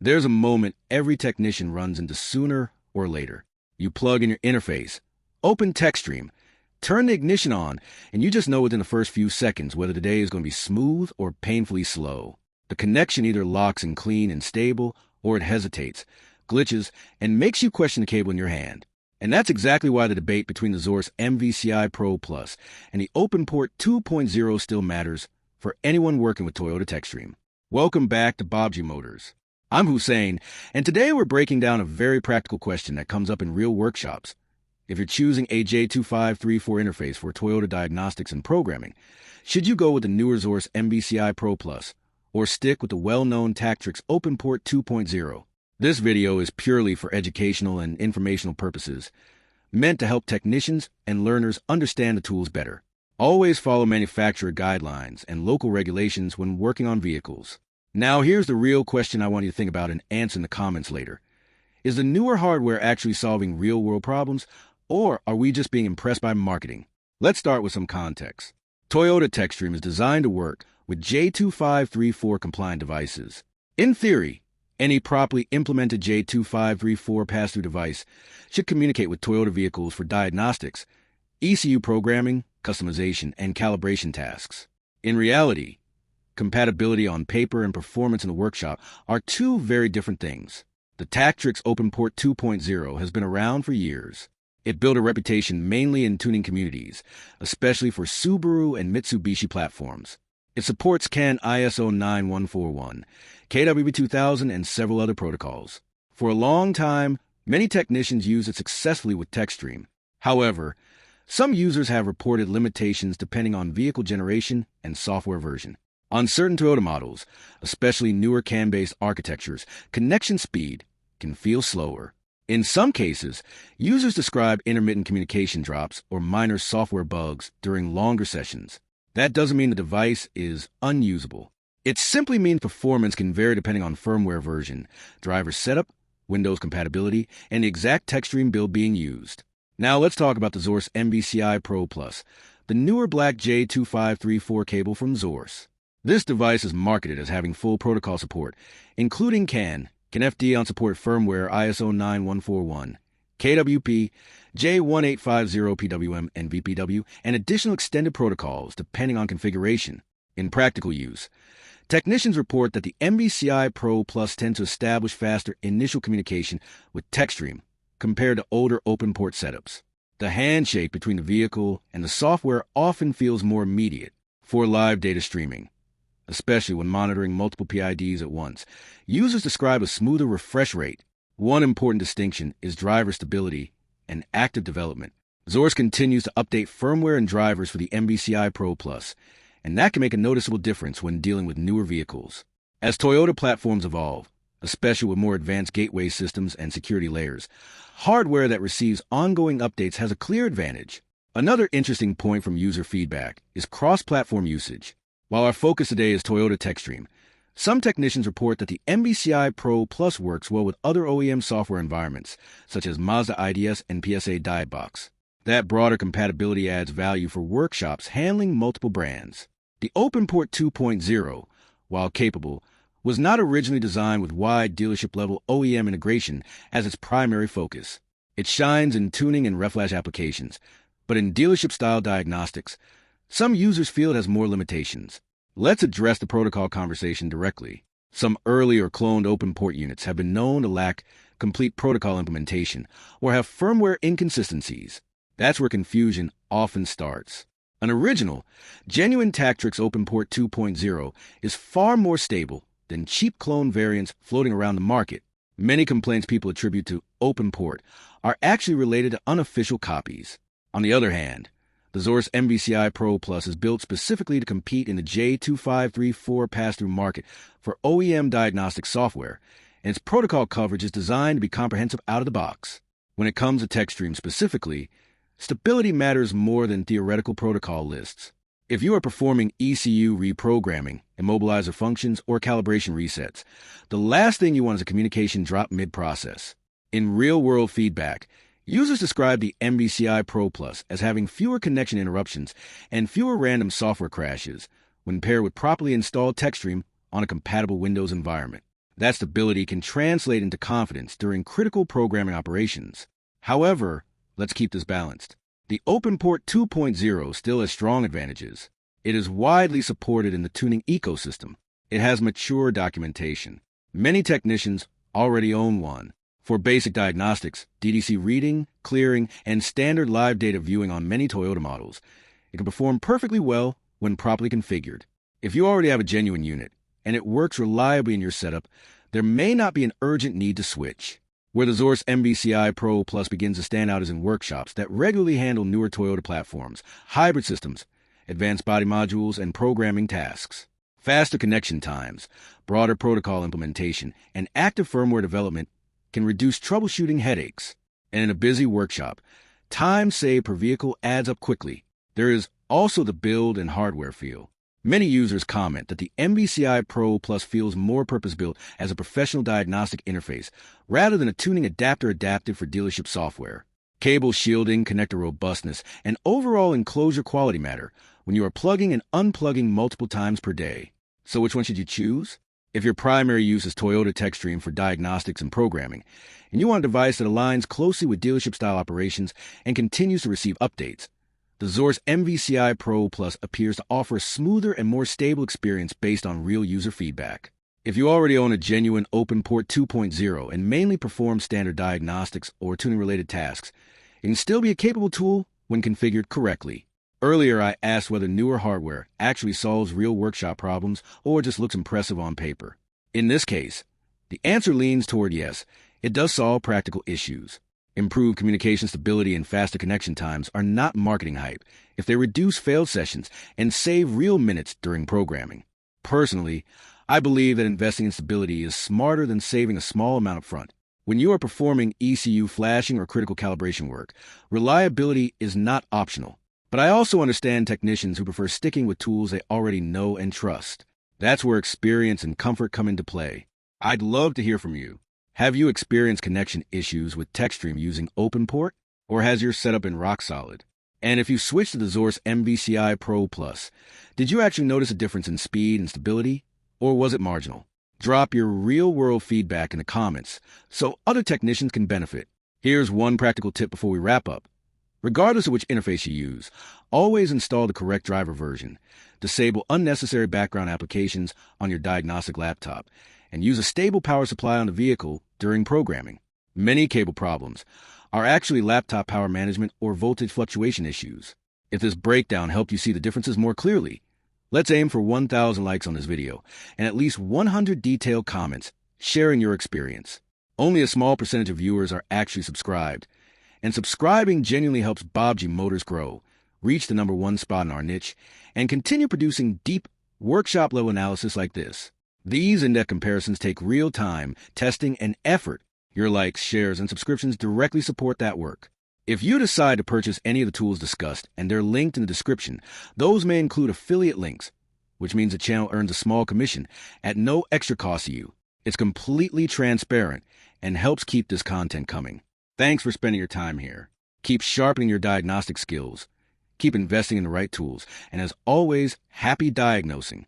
There's a moment every technician runs into sooner or later. You plug in your interface, open Techstream, turn the ignition on, and you just know within the first few seconds whether the day is going to be smooth or painfully slow. The connection either locks in clean and stable, or it hesitates, glitches, and makes you question the cable in your hand. And that's exactly why the debate between the Xhorse MVCI Pro Plus and the Openport 2.0 still matters for anyone working with Toyota Techstream. Welcome back to Baabji Motors. I'm Hussein, and today we're breaking down a very practical question that comes up in real workshops. If you're choosing a J2534 interface for Toyota Diagnostics and programming, should you go with the newer Xhorse MVCI Pro Plus or stick with the well-known Tactrix Openport 2.0? This video is purely for educational and informational purposes, meant to help technicians and learners understand the tools better. Always follow manufacturer guidelines and local regulations when working on vehicles. Now here's the real question I want you to think about and answer in the comments later. Is the newer hardware actually solving real-world problems, or are we just being impressed by marketing? Let's start with some context. Toyota Techstream is designed to work with J2534 compliant devices. In theory, any properly implemented J2534 pass-through device should communicate with Toyota vehicles for diagnostics, ECU programming, customization, and calibration tasks. In reality, compatibility on paper and performance in the workshop are two very different things. The Tactrix Openport 2.0 has been around for years. It built a reputation mainly in tuning communities, especially for Subaru and Mitsubishi platforms. It supports CAN ISO 9141, KWB 2000, and several other protocols. For a long time, many technicians use it successfully with Techstream. However, some users have reported limitations depending on vehicle generation and software version. On certain Toyota models, especially newer CAN-based architectures, connection speed can feel slower. In some cases, users describe intermittent communication drops or minor software bugs during longer sessions. That doesn't mean the device is unusable. It simply means performance can vary depending on firmware version, driver setup, Windows compatibility, and the exact Techstream build being used. Now let's talk about the Xhorse MVCI Pro Plus, the newer black J2534 cable from Xhorse. This device is marketed as having full protocol support, including CAN FD on support firmware ISO 9141, KWP, J1850 PWM and VPW, and additional extended protocols depending on configuration. In practical use, technicians report that the MVCI Pro Plus tends to establish faster initial communication with Techstream compared to older Openport setups. The handshake between the vehicle and the software often feels more immediate for live data streaming, especially when monitoring multiple PIDs at once. Users describe a smoother refresh rate. One important distinction is driver stability and active development. Xhorse continues to update firmware and drivers for the MVCI Pro Plus, and that can make a noticeable difference when dealing with newer vehicles. As Toyota platforms evolve, especially with more advanced gateway systems and security layers, hardware that receives ongoing updates has a clear advantage. Another interesting point from user feedback is cross-platform usage. While our focus today is Toyota Techstream, some technicians report that the MVCI Pro Plus works well with other OEM software environments, such as Mazda IDS and PSA Diagnostics. That broader compatibility adds value for workshops handling multiple brands. The Openport 2.0, while capable, was not originally designed with wide dealership-level OEM integration as its primary focus. It shines in tuning and reflash applications, but in dealership-style diagnostics, some users feel it has more limitations. Let's address the protocol conversation directly. Some early or cloned Openport units have been known to lack complete protocol implementation or have firmware inconsistencies. That's where confusion often starts. An original, genuine Tactrix Openport 2.0 is far more stable than cheap clone variants floating around the market. Many complaints people attribute to Openport are actually related to unofficial copies. On the other hand, the Xhorse MVCI Pro Plus is built specifically to compete in the J2534 pass-through market for OEM diagnostic software, and its protocol coverage is designed to be comprehensive out of the box. When it comes to Techstream specifically, stability matters more than theoretical protocol lists. If you are performing ECU reprogramming, immobilizer functions, or calibration resets, the last thing you want is a communication drop mid-process. In real-world feedback, users describe the MVCI Pro Plus as having fewer connection interruptions and fewer random software crashes when paired with properly installed Techstream on a compatible Windows environment. That stability can translate into confidence during critical programming operations. However, let's keep this balanced. The Openport 2.0 still has strong advantages. It is widely supported in the tuning ecosystem. It has mature documentation. Many technicians already own one. For basic diagnostics, DDC reading, clearing, and standard live data viewing on many Toyota models, it can perform perfectly well when properly configured. If you already have a genuine unit, and it works reliably in your setup, there may not be an urgent need to switch. Where the Xhorse MVCI Pro Plus begins to stand out is in workshops that regularly handle newer Toyota platforms, hybrid systems, advanced body modules, and programming tasks. Faster connection times, broader protocol implementation, and active firmware development can reduce troubleshooting headaches. And in a busy workshop, time saved per vehicle adds up quickly. There is also the build and hardware feel. Many users comment that the MVCI Pro Plus feels more purpose-built as a professional diagnostic interface rather than a tuning adapter adapted for dealership software. Cable shielding, connector robustness, and overall enclosure quality matter when you are plugging and unplugging multiple times per day. So which one should you choose? If your primary use is Toyota Techstream for diagnostics and programming, and you want a device that aligns closely with dealership-style operations and continues to receive updates, the Xhorse MVCI Pro Plus appears to offer a smoother and more stable experience based on real user feedback. If you already own a genuine Openport 2.0 and mainly perform standard diagnostics or tuning-related tasks, it can still be a capable tool when configured correctly. Earlier, I asked whether newer hardware actually solves real workshop problems or just looks impressive on paper. In this case, the answer leans toward yes, it does solve practical issues. Improved communication stability and faster connection times are not marketing hype if they reduce failed sessions and save real minutes during programming. Personally, I believe that investing in stability is smarter than saving a small amount up front. When you are performing ECU flashing or critical calibration work, reliability is not optional. But I also understand technicians who prefer sticking with tools they already know and trust. That's where experience and comfort come into play. I'd love to hear from you. Have you experienced connection issues with Techstream using Openport, or has your setup been rock solid? And if you switched to the Xhorse MVCI Pro Plus, did you actually notice a difference in speed and stability, or was it marginal? Drop your real-world feedback in the comments so other technicians can benefit. Here's one practical tip before we wrap up. Regardless of which interface you use, always install the correct driver version, disable unnecessary background applications on your diagnostic laptop, and use a stable power supply on the vehicle during programming. Many cable problems are actually laptop power management or voltage fluctuation issues. If this breakdown helped you see the differences more clearly, let's aim for 1,000 likes on this video and at least 100 detailed comments sharing your experience. Only a small percentage of viewers are actually subscribed, and subscribing genuinely helps Baabji Motors grow, reach the #1 spot in our niche, and continue producing deep, workshop-level analysis like this. These in-depth comparisons take real time, testing, and effort. Your likes, shares, and subscriptions directly support that work. If you decide to purchase any of the tools discussed, and they're linked in the description, those may include affiliate links, which means the channel earns a small commission at no extra cost to you. It's completely transparent and helps keep this content coming. Thanks for spending your time here. Keep sharpening your diagnostic skills. Keep investing in the right tools. And as always, happy diagnosing.